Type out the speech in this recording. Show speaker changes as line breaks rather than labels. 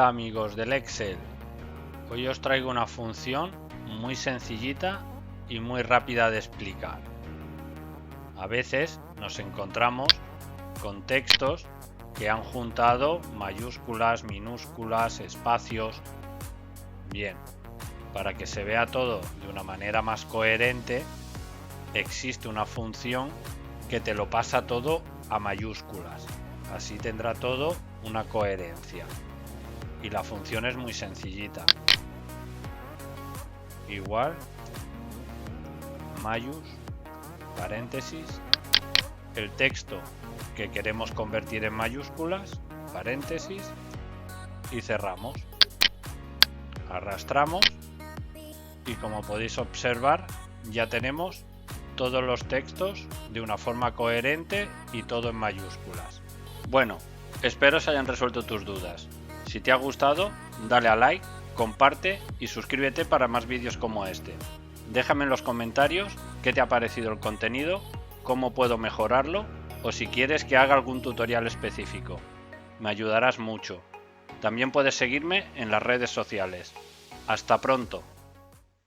Hola amigos del Excel, hoy os traigo una función muy sencillita y muy rápida de explicar. A veces nos encontramos con textos que han juntado mayúsculas, minúsculas, espacios. Bien, para que se vea todo de una manera más coherente, existe una función que te lo pasa todo a mayúsculas. Así tendrá todo una coherencia. Y la función es muy sencillita. Igual, mayús, paréntesis, el texto que queremos convertir en mayúsculas, paréntesis, y cerramos. Arrastramos y como podéis observar ya tenemos todos los textos de una forma coherente y todo en mayúsculas. Bueno, espero se hayan resuelto tus dudas. Si te ha gustado, dale a like, comparte y suscríbete para más vídeos como este. Déjame en los comentarios qué te ha parecido el contenido, cómo puedo mejorarlo o si quieres que haga algún tutorial específico. Me ayudarás mucho. También puedes seguirme en las redes sociales. ¡Hasta pronto!